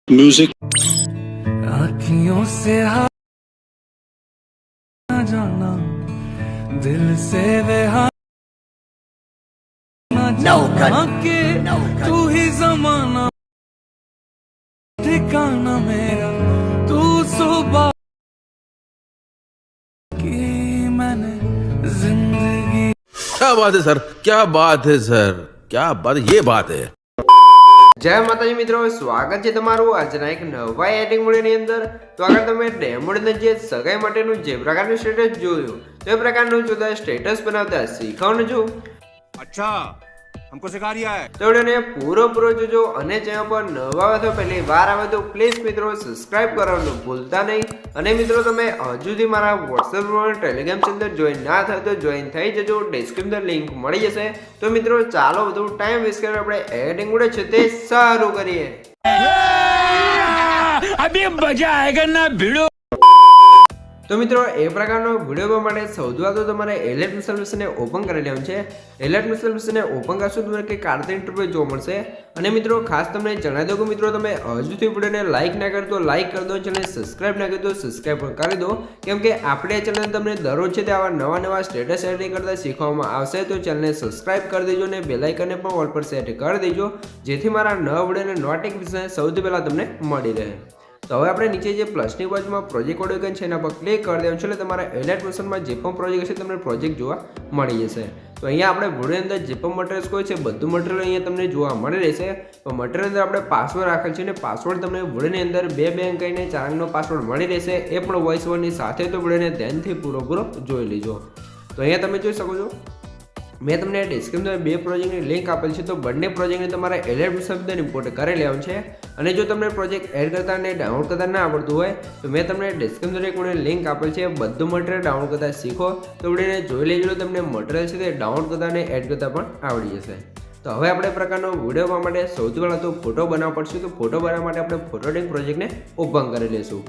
Music आँखियों से हाथ न जाना, दिल से वे हाथ न जाना कि तू ही जमाना ठिकाना मेरा, तू सुबह की मैंने जिंदगी। क्या बात है सर, क्या बात है सर, क्या बात है, ये बात है। જય માતાજી મિત્રો, સ્વાગત છે તમારું આજના એક નવા એડિટિંગ મોડની અંદર। તો આગળ તમે ડેમોની અંદર જે સગાઈ માટેનું જે પ્રકારનું સ્ટેટસ જોયું તો એ પ્રકારનું જોતા સ્ટેટસ બનાવતા શીખવાનું છું। अच्छा हमको सिखा रिया है। તો વિડીયોને પૂરો જોજો અને ચેનલ પર નવા આવે તો પહેલી વાર આવે તો પ્લીઝ મિત્રો સબસ્ક્રાઇબ કરવાનું ભૂલતા નહીં। અને મિત્રો તમે હજુ સુધી મારા WhatsApp group Telegram channel join ના થાય તો જોઈન થઈ જજો, ડિસ્ક્રિપ્શન લિંક મળી જશે। તો મિત્રો ચાલો વધુ ટાઈમ વેસ્ટ કરીને આપણે એડિટિંગ મોડ છે તે શરૂ કરીએ। अभी मजा आएगा ना भिड़ो। તો મિત્રો એ પ્રકારનો વિડીયો માટે સૌથી પહેલા તો તમારે એલર્ટ સર્વિસને ઓપન કરી લેવાનું છે। એલર્ટ સર્વિસને ઓપન કરશો તો તમને કંઈક કાર્ડ ઇન્ટરફેસ જોવા મળશે। અને મિત્રો ખાસ તમને જણાવી દઉં કે મિત્રો તમે હજુ સુધી વિડીયોને લાઇક ના કરી તો લાઇક કરી દો, ચેનલને સબસ્ક્રાઇબ ના કરી તો સબસ્ક્રાઇબ પણ કરી દો, કેમ કે આપણે ચેનલ તમને દરરોજ છે તે આવા નવા સ્ટેટસ એડિટિંગ કરતા શીખવામાં આવશે। તો ચેનલને સબસ્ક્રાઇબ કરી દેજો અને બેલ આઇકનને પણ ઓલ પર સેટ કરી દેજો, જેથી મારા નવા વિડીયોના નોટિફિકેશન સૌથી પહેલા તમને મળી રહે। તો હવે આપણે નીચે જે પ્લસની બાજુમાં પ્રોજેક્ટ ઓડિકન છે એના પર ક્લિક કરી દેવાનું છે, એટલે તમારા એલાઇટ વર્ઝનમાં જે પણ પ્રોજેક્ટ હશે તમને પ્રોજેક્ટ જોવા મળી જશે। તો અહીંયા આપણે વિડીયોની અંદર જે પણ મટીરિયલ્સ કોઈ છે બધું મટીરિયલ અહીંયા તમને જોવા મળી રહેશે। તો મટીરિયલ અંદર આપણે પાસવર્ડ રાખેલ છે અને પાસવર્ડ તમને વિડીયોની અંદર 2 અંક કહીને 4 અંકનો પાસવર્ડ મળી રહેશે, એ પણ વોઇસ ઓવરની સાથે। તો વિડીયોને ધ્યાનથી પૂરો જોઈ લેજો। તો અહીંયા તમે જોઈ શકો છો મેં તમને ડિસ્ક્રિપ્શનમાં 2 પ્રોજેક્ટની લિંક આપેલ છે। તો બંને પ્રોજેક્ટને તમારે એલર્ટ શબ્દ ઇમ્પોર્ટ કરી લેવાનું છે। અને જો તમને પ્રોજેક્ટ એડ કરતા અને ડાઉનલોડ કરતા ના આવડતું હોય તો મેં તમને ડિસ્ક્રિપ્શનમાં એક લિંક આપેલ છે, બધું મટીરિયલ ડાઉનલોડ કરતા શીખો। તો વિડીયોને જોઈ લેજો, તમને મટીરિયલ છે તે ડાઉનલોડ કરતા અને એડ કરતા પણ આવડી જશે। તો હવે આપણે પ્રકારનો વિડીયો બનાવવા માટે સૌથી પહેલાં તો ફોટો બનાવવો પડશે। તો ફોટો બનાવવા માટે આપણે ફોટોટેક પ્રોજેક્ટને ઓપન કરી લઈશું।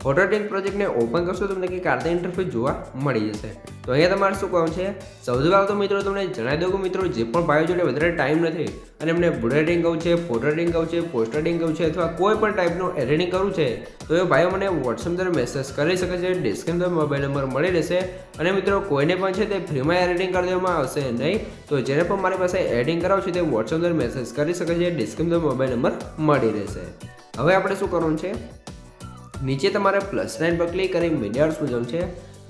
ફોટોટેક પ્રોજેક્ટને ઓપન કરશો તમને કંઈક કાર્ડ ઇન્ટરફેસ જોવા મળી જશે। તો અહીંયા તમારે શું કહું છે, સૌથી પહેલાં તો મિત્રો તમને જણાવી દઉં કે મિત્રો જે પણ ભાઈઓ જોડે વધારે ટાઈમ નથી અને એમને વિડીયો એડિટિંગ કરવું છે, ફોટો એડિટિંગ કરવું છે, પોસ્ટ એડિટિંગ કરવું છે અથવા કોઈ પણ ટાઈપનું એડિટિંગ કરવું છે તો એ ભાઈઓ મને વોટ્સઅપ દ્વારા મેસેજ કરી શકે છે। ડિસ્ક્રિપ્શનમાં મોબાઈલ નંબર મળી રહેશે। અને મિત્રો કોઈને પણ છે તે ફ્રીમાં એડિટિંગ કરી દેવામાં આવશે નહીં। તો જેને પણ મારી પાસે એડિટિંગ કરાવવું છે તે વોટ્સઅપ દ્વારા મેસેજ કરી શકે છે, ડિસ્ક્રિપ્શનમાં મોબાઈલ નંબર મળી રહેશે। હવે આપણે શું કરવાનું છે, નીચે તમારે પ્લસ સાઇન પર ક્લિક કરી મીડિયા આર્ટ્સ જવાનું છે।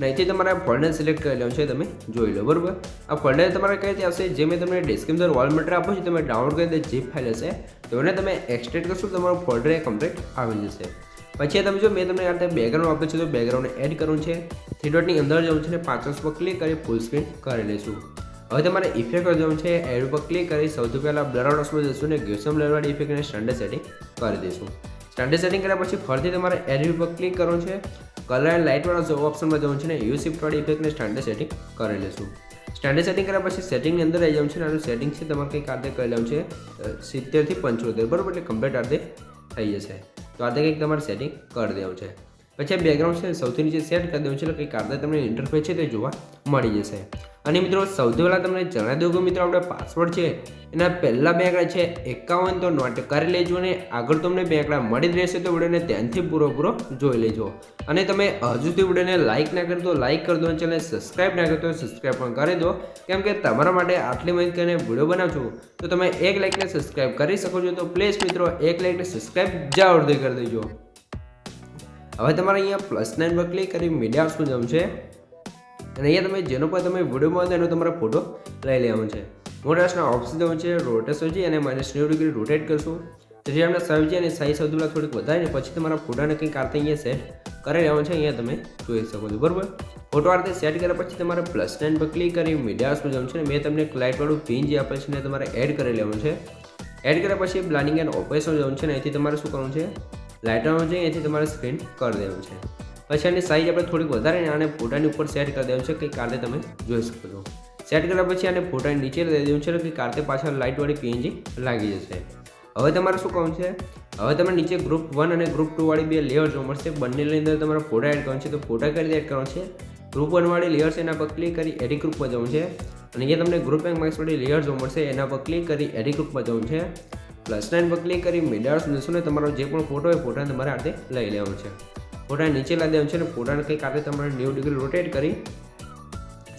અહીંથી તમારે ફોલ્ડર સિલેક્ટ કરી લેવાનું છે, તમે જોઈ લો બરાબર। આ ફોલ્ડર તમારે કઈ રીતે આવશે, જે મેં તમને ડિસ્ક્રિપ્શન વોલ મટીરિયલ આપું છું તમે ડાઉનલોડ કરી દે જીપ ફાઇલ હશે તો એને તમે એક્સટ્રેક્ટ કરશો તો તમારું ફોલ્ડર કમ્પ્લીટ આવી જશે। પછી તમે જો મેં તમને આ રીતે બેકગ્રાઉન્ડ આપ્યું છે તો બેકગ્રાઉન્ડને એડ કરવું છે, 3 ડોટની અંદર જવું છે અને 5 પર ક્લિક કરી ફૂલ સ્ક્રીન કરી લઈશું। હવે તમારે ઇફેક્ટ પર જવું છે, એડ ઉપર ક્લિક કરી સૌથી પહેલાં બ્લર આઉટ ઓપ્શનમાં જશું ને ગેસમ બ્લરવાળી ઇફેક્ટને સ્ટાન્ડર્ડ સેટિંગ કરી દઈશું। સ્ટાન્ડર્ડ સેટિંગ કર્યા પછી ફરીથી તમારે એડિટ પર ક્લિક કરવાનું છે, કલર એન્ડ લાઇટવાળા ઓપ્શનમાં જવાનું છે ને યુ શિફ્ટવાળી ઇફેક્ટને સ્ટાન્ડર્ડ સેટિંગ કરી લઈશું। સ્ટાન્ડર્ડ સેટિંગ કર્યા પછી સેટિંગની અંદર આવી જવાનું છે, આનું સેટિંગ છે તમારે કંઈક આર્ધે કરી લેવાનું છે 70 થી 75 બરાબર, એટલે કમ્પ્લીટ આર્ધે થઈ જશે। તો આર્ધે કંઈક તમારે સેટિંગ કરી દેવું છે। પછી આ બેકગ્રાઉન્ડ છે સૌથી નીચે સેટ કરી દેવું છે, એટલે કંઈક આર્ધે તમને ઇન્ટરફેસ છે તે જોવા મળી જશે। અને મિત્રો સૌથી પહેલાં તમને જણાવી દઉં કે મિત્રો આપણે પાસવર્ડ છે એના પહેલાં 2 આંકડા છે 51 તો નોટ કરી લેજો અને આગળ તમને 2 આંકડા મળી જ રહેશે। તો વિડીયોને ધ્યાનથી પૂરો જોઈ લેજો। અને તમે હજુ સુધી વિડીયોને લાઇક ના કરી તો લાઇક કરી દો અને ચેનલને સબસ્ક્રાઇબ ના કરી તો સબસ્ક્રાઇબ પણ કરી દો, કેમ કે તમારા માટે આટલી મહેનત કરીને વિડીયો બનાવું છું તો તમે 1 લાઇકને સબસ્ક્રાઇબ કરી શકો છો। તો પ્લીઝ મિત્રો 1 લાઇકને સબસ્ક્રાઇબ જરૂરથી કરી દેજો। હવે તમારે અહીંયા પ્લસ 9 પર ક્લિક કરી મીડિયા આર્ટ્સમાં જવું છે અને અહીંયા તમે જેનો પણ તમે વિડીયોમાં હતો એનો તમારો ફોટો લઈ લેવાનો છે। મોટાસના ઓપ્શન જવું છે, રોટેશન છે અને -90 ડિગ્રી રોટેટ કરશું। તેથી આપણે સાઈઝ છે અને સાઈઝ સૌથી પહેલાં થોડીક વધારીને પછી તમારા ફોટાને કંઈક આરતે અહીંયા સેટ કરી લેવાનું છે, અહીંયા તમે જોઈ શકો છો બરાબર। ફોટો આરતે સેટ કર્યા પછી તમારે પ્લસ 9 પર ક્લિક કરી મીડિયા આર્ટ્સમાં જવું છે, મેં તમને લાઇટવાળું પિન જે આપેલ છે ને તમારે એડ કરી લેવાનું છે। એડ કર્યા પછી બ્લાઇન્ડિંગ એન્ડ ઓપરેશન જવું છે ને અહીંથી તમારે શું કરવાનું છે, લાઇટ આવવાનું છે, અહીંથી તમારે સ્ક્રીન કરી દેવાનું છે। પછી આની સાઈઝ આપણે થોડીક વધારીને આને ફોટાની ઉપર સેટ કરી દેવાનું છે, કંઈક કાલે તમે જોઈ શકો છો। સેટ કર્યા પછી આને ફોટાની નીચે લઈ દેવું છે, કે કાલે પાછળ લાઇટવાળી પીએનજી લાગી જશે। હવે તમારે શું કરવાનું છે, હવે તમે નીચે ગ્રુપ 1 અને ગ્રુપ 2 વાળી 2 લેયર જોવા મળશે, બંનેની અંદર તમારે ફોટા એડ કરવાનું છે। તો ફોટા કરી એડ કરવાનું છે, ગ્રુપ 1 વાળી લેયર છે એના પર ક્લિક કરી એડિટ ગ્રુપમાં જવું છે અને અહીંયા તમને ગ્રુપ એન્ડ માર્ક્સ વાળી લેયર જોવા મળશે, એના પર ક્લિક કરી એડિટ ગ્રુપમાં જવું છે। +9 પર ક્લિક કરી મીડિયા ઓપ્શન જશો ને તમારો જે પણ ફોટો હોય ફોટાને તમારે આ રીતે લઈ લેવાનો છે. ફોટાને નીચે લાવી દેવાનું છે અને ફોટાને કંઈક આ રીતે તમારે 90 ડિગ્રી રોટેટ કરી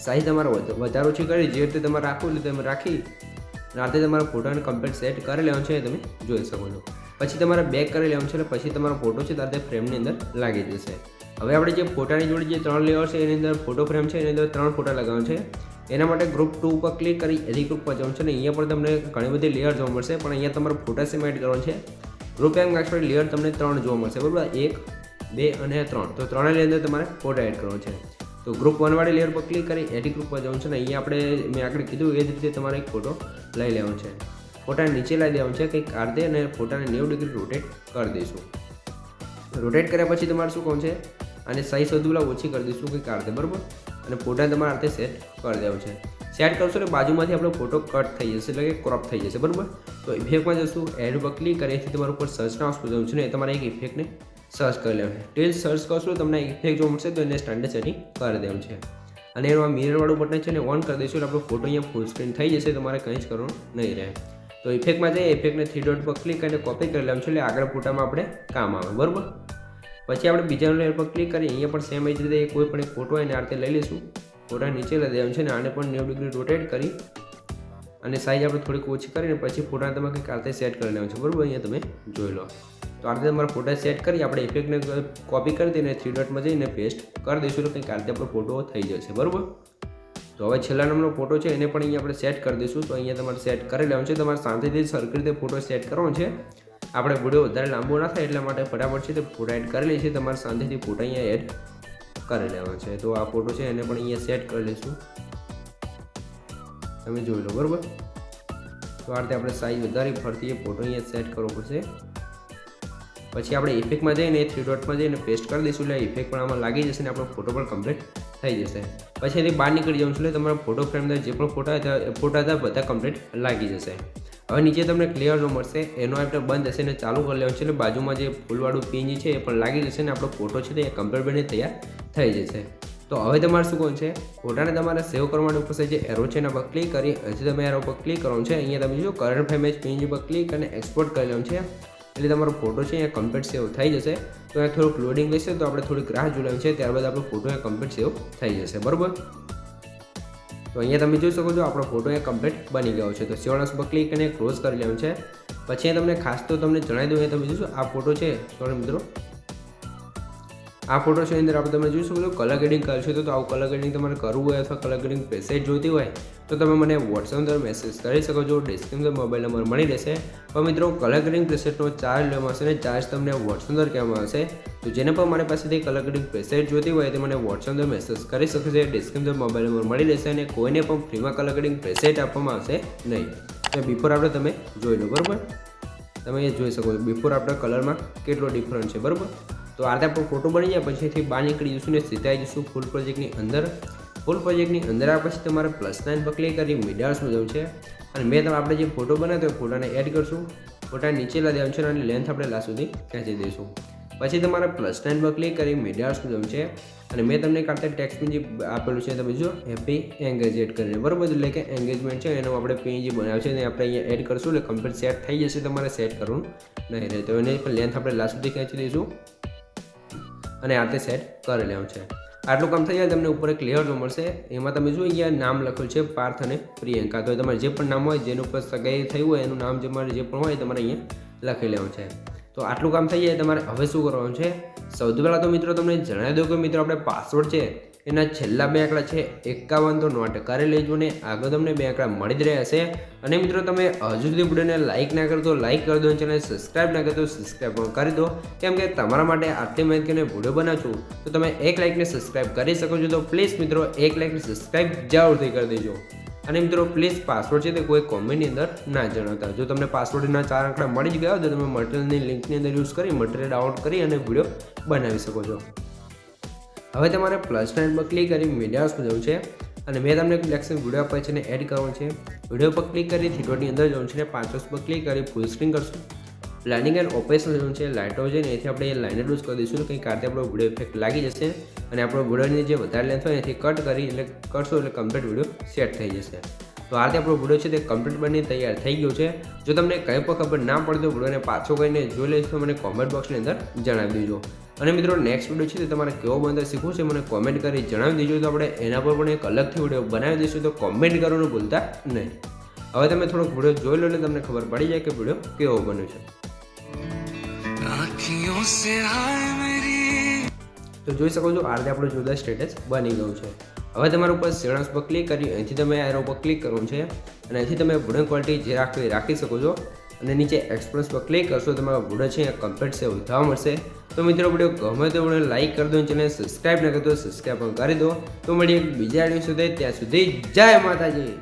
સાઈઝ તમારે વધારે ઓછી કરી જે રીતે તમારે રાખવું એટલે તમે રાખી રાતે તમારા ફોટાને કમ્પ્લીટ સેટ કરી લેવાનું છે તમે જોઈ શકો છો. પછી તમારે બેક કરી લેવાનું છે એટલે પછી તમારો ફોટો છે તારે ફ્રેમની અંદર લાગી જશે. હવે આપણે જે ફોટાની જોડે જે 3 લેયર છે એની અંદર ફોટો ફ્રેમ છે એની અંદર 3 ફોટા લગાવવાનો છે. એના માટે ગ્રુપ 2 ઉપર ક્લિક કરી એડિટ ગ્રુપ પર જવાનું છે અને અહીંયા પણ તમને ઘણી બધી લેયર જોવા મળશે પણ અહીંયા તમારે ફોટા સેમ એડ કરવાનો છે. ગ્રુપ એમ નાખશો લેયર તમને 3 જોવા મળશે બરાબર 1, 2 અને 3. તો 3ની અંદર તમારે ફોટા એડ કરવાનો છે. તો ગ્રુપ 1 વાળી લેયર પર ક્લિક કરી એડિટ ગ્રુપ પર જવાનું છે ને અહીંયા આપણે મેં આગળ કીધું એ જ રીતે તમારે એક ફોટો લઈ લેવાનો છે. ફોટાને નીચે લાવી દેવાનું છે કંઈક આ રીતે અને ફોટાને 90 ડિગ્રી રોટેટ કરી દઈશું. રોટેટ કર્યા પછી તમારે શું કહું છે અને સાઈઝ વધુ ઓછી કરી દઈશું કંઈક આ રીતે બરાબર અને ફોટાને તમારે આ રીતે સેટ કરી દેવાનું છે. સેટ કરશો એટલે બાજુમાંથી આપણો ફોટો કટ થઈ જશે એટલે કે ક્રોપ થઈ જશે બરાબર. તો ઇફેક્ટમાં જશું એડ પર ક્લિક કરી એથી તમારા ઉપર સર્ચના ઓપ્શન જવાનું છે ને તમારે એક ઇફેક્ટને સર્ચ કરી લેવાનું છે. ટીલ સર્ચ કરશો તમને ઇફેક્ટ જોવા મળશે તો એને સ્ટાન્ડર્ડ સેટિંગ કરી દેવાનું છે અને એનું આ મિરરવાળું બટન છે ને ઓન કરી દઈશું એટલે આપણો ફોટો અહીંયા ફૂલ સ્ક્રીન થઈ જશે તમારે કંઈ જ કરવાનું નહીં રહે. તો ઇફેક્ટમાં જઈએ ઇફેક્ટને 3 ડોટ પર ક્લિક કરીને કોપી કરી લેવાનું છે એટલે આગળ ફોટામાં આપણે કામ આવે બરાબર. પછી આપણે બીજા લેયર પર ક્લિક કરી અહીંયા પણ સેમ એ જ રીતે કોઈ પણ એક ફોટો હોય ને આ રીતે લઈ લઈશું. ફોટા નીચે લઈ દેવાનું છે ને આને પણ 90 ડિગ્રી રોટેટ કરી અને સાઈઝ આપણે થોડીક ઓછી કરીને પછી ફોટાને તમે કંઈક આ રીતે સેટ કરી લેવાનું છે બરાબર. અહીંયા તમે જોઈ લો તો આ રીતે તમારા ફોટા સેટ કરી આપણે ઇફેક્ટને કોપી કરી દઈને 3 ડોટમાં જઈને પેસ્ટ કરી દઈશું એટલે કંઈક આ રીતે આપણો ફોટો થઈ જશે બરાબર. તો હવે છેલ્લા નંબરનો ફોટો છે એને પણ અહીંયા આપણે સેટ કરી દઈશું. તો અહીંયા તમારે સેટ કરી લેવાનું છે. તમારે શાંતિથી સરખી રીતે ફોટો સેટ કરવાનો છે. આપણે વિડીયો વધારે લાંબો ના થાય એટલા માટે ફટાફટ છે તે ફોટા એડ કરી લઈએ છીએ. તમારે શાંતિથી ફોટા અહીંયા એડ કરી લેવાનો છે. તો આ ફોટો છે એને પણ અહીંયા સેટ કરી લઈશું તમે જોઈ લો બરાબર. તો આ રીતે આપણે સાઈઝ વધારી ફરતી ફોટો અહીંયા સેટ કરવો પડશે. પછી આપણે ઇફેક્ટમાં જઈને 3 ડોટમાં જઈને પેસ્ટ કરી દઈશું એટલે ઇફેક્ટ પણ આમાં લાગી જશે અને આપણો ફોટો પણ કમ્પ્લીટ થઈ જશે. પછી એની બહાર નીકળી જવાનું છે એટલે તમારા ફોટો ફ્રેમના જે પણ ફોટા હતા બધા કમ્પ્લીટ લાગી જશે. હવે નીચે તમને ક્લિયર જો મળશે એનો આપણે બંધ હશે ને ચાલુ કરી લેવાનું છે એટલે બાજુમાં જે ફૂલવાળું પીંજી છે એ પણ લાગી જશે ને આપણો ફોટો છે તે કમ્પ્લીટ બની તૈયાર થઈ જશે. તો હવે તમારે શું કરવાનું છે ફોટાને તમારે સેવ કરવા માટે ઉપર જે એરો છે એના પર ક્લિક કરી હજી તમે એરો પર ક્લિક કરવાનું છે. અહીંયા તમે જો કરંટ ફ્રેમ પીંજી પર ક્લિક અને એક્સપોર્ટ કરી લેવાનું છે એટલે તમારો ફોટો છે અહીંયા કમ્પ્લીટ સેવ થઈ જશે. તો અહીંયા થોડુંક લોડિંગ લેશે તો આપણે થોડીક રાહ જોઈ લેવાની છે ત્યારબાદ આપણો ફોટો અહીંયા કમ્પ્લીટ સેવ થઈ જશે બરાબર. તો અહીંયા તમે જોઈ શકો છો આપણો ફોટો અહીંયા કમ્પ્લીટ બની ગયો છે. તો સેવનસ પર ક્લિક કરીને ક્લોઝ કરી લેવાનું છે. પછી તમને ખાસ તો તમને જણાવી દઉં તમે જોશો આ ફોટો છે સોરી મિત્રો આ ફોટો છે અંદર આપણે તમે જોઈ શકો છો કલર ગ્રેડિંગ કરશો તો આવું કલર ગ્રેડિંગ તમારે કરવું હોય અથવા કલર ગ્રેડિંગ પ્રેસેટ જોઈતી હોય તો તમે મને વોટ્સએપ અંદર મેસેજ કરી શકો છો. ડિસ્ક્રિપ્શન મોબાઈલ નંબર મળી રહેશે. પણ મિત્રો કલર ગ્રેડિંગ પ્રેસેટનો ચાર્જ લેવામાં આવશે ને ચાર્જ તમને વોટ્સએપ અંદર કહેવામાં આવશે. તો જેને પણ મારી પાસેથી કલર ગ્રેડિંગ પ્રેસેટ જોઈતી હોય તે મને વોટ્સએપ અંદર મેસેજ કરી શકશે. ડિસ્ક્રિપ્શન મોબાઈલ નંબર મળી રહેશે અને કોઈને પણ ફ્રીમાં કલર ગ્રેડિંગ પ્રેસેટ આપવામાં આવશે નહીં. તો બિફોર આપણે તમે જોઈ લો બરાબર. તમે એ જોઈ શકો છો બિફોર આપણે કલરમાં કેટલો ડિફરન્સ છે બરાબર. તો આ રીતે આપણો ફોટો બની જાય પછીથી બહાર નીકળી જઈશું ને સીધા જઈશું ફૂલ પ્રોજેક્ટની અંદર. ફૂલ પ્રોજેક્ટની અંદર આવ્યા પછી તમારે +9 પર ક્લિક કરી મીડિયાસમાં જવું છે અને મેં તમે આપણે જે ફોટો બનાવ્યો તો ફોટાને એડ કરશું. ફોટા નીચે લાવી દેવાનું છે અને લેન્થ આપણે લાસ્ટ સુધી ખેંચી દઈશું. પછી તમારે +9 પર ક્લિક કરી મીડિયાસમાં જવું છે અને મેં તમને કાઢતા ટેક્સ્ટનું જે આપેલું છે તમે જો હેપી એન્ગેજમેન્ટ કરીને બરાબર એટલે કે એન્ગેજમેન્ટ છે એનું આપણે પીએનજી બનાવ્યું છે અને આપણે અહીંયા એડ કરશું એટલે કમ્પ્લીટ સેટ થઈ જશે. તમારે સેટ કરવું નહીં રહે તો એને પણ લેન્થ આપણે લાસ્ટ સુધી ખેંચી દઈશું અને આ રીતે સેટ કરી લેવાનું છે. આટલું કામ થઈ જાય તમને ઉપર એક લેયર જોવા મળશે. એમાં તમે જો અહીંયા નામ લખેલું છે પાર્થ અને પ્રિયંકા. તો તમારે જે પણ નામ હોય જેનું ઉપર સગાઈ થઈ હોય એનું નામ જે પણ હોય તમારે અહીંયા લખી લેવાનું છે. તો આટલું કામ થઈ જાય તમારે હવે શું કરવાનું છે સૌથી પહેલાં તો મિત્રો તમને જણાવી દઉં કે મિત્રો આપણે પાસવર્ડ છે એના છેલ્લા 2 આંકડા છે 51 તો નોટ કરી લેજો ને આગળ તમને 2 આંકડા મળી જ રહ્યા હશે. અને મિત્રો તમે હજુ સુધી વિડીયોને લાઇક ના કરો તો લાઇક કરી દો, ચેનલ સબસ્ક્રાઈબ ના કરો તો સબસ્ક્રાઈબ પણ કરી દો. કેમ કે તમારા માટે આટલી માહિતીને વિડીયો બનાવું છું તો તમે 1 લાઇકને સબસ્ક્રાઈબ કરી શકો છો. તો પ્લીઝ મિત્રો 1 લાઇકને સબસ્ક્રાઈબ જરૂરથી કરી દેજો. અને મિત્રો પ્લીઝ પાસવર્ડ છે તે કોઈ કોમેન્ટની અંદર ના જણાવતા. જો તમને પાસવર્ડના 4 આંકડા મળી જ ગયા હોય તો તમે મટીરિયલની લિંકની અંદર યુઝ કરી મટીરિયલ ડાઉનલોડ કરી અને વિડીયો બનાવી શકો છો. હવે તમારે +9 પર ક્લિક કરી મીડિયાસમાં જવું છે અને મેં તમને એક લેક્શન વિડીયો આપ્યો છે એને એડ કરવાનું છે. વિડીયો પર ક્લિક કરી થીટોની અંદર જવાનું છે ને 5 પર ક્લિક કરી ફૂલ સ્ક્રીન કરશું. પ્લાનિંગ એન્ડ ઓપરેશન જવાનું છે લાઇટો છે ને એથી આપણે લાઇન ડૂઝ કરી દઈશું કંઈ કારતે આપણો વિડીયો ઇફેક્ટ લાગી જશે અને આપણો વિડીયોની જે વધારે લેન્થ હોય એથી કટ કરી એટલે કરશો એટલે કમ્પ્લીટ વિડીયો સેટ થઈ જશે. તો આ રીતે આપણો વિડીયો છે તે કમ્પ્લીટ બની તૈયાર થઈ ગયો છે. જો તમને કંઈ પણ ખબર ના પડે તો વિડીયોને પાછો કહીને જોઈ લઈશ તો મને કોમેન્ટ બોક્સની અંદર જણાવી દેજો. અને મિત્રો નેક્સ્ટ વિડીયો છે તે તમારે કેવો બનતો શીખવું છે મને કોમેન્ટ કરી જણાવી દેજો. તો આપણે એના પર પણ એક અલગથી વિડીયો બનાવી દઈશું, તો કોમેન્ટ કરવાનું ભૂલતા નહીં. હવે તમે થોડોક વિડીયો જોઈ લો એટલે તમને ખબર પડી જાય કે વિડીયો કેવો બન્યો છે. आँखियों से हाय मेरी તો જોઈ શકો છો આ રીતે આપણું જોરદાર સ્ટેટસ બની ગયું છે. હવે તમારા ઉપર સેટિંગ્સ પર ક્લિક કરી અહીંથી તમે એરો પર ક્લિક કરવાનું છે અને અહીંથી તમે વિડીયો ક્વોલિટી જે રાખી શકો છો અને નીચે એક્સપ્રેસ પર ક્લિક કરશો તમારો વિડીયો છે કમ્પ્લીટ સેવ થવા મળશે. તો મિત્રો વિડીયો ગમે તો વિડીયો લાઈક કરી દો, ચેનલ સબસ્ક્રાઈબ ન કરી દો સબસ્ક્રાઈબ પણ કરી દો. તો મળીએ બીજા વિડીયો સુધી, ત્યાં સુધી જય માતાજી.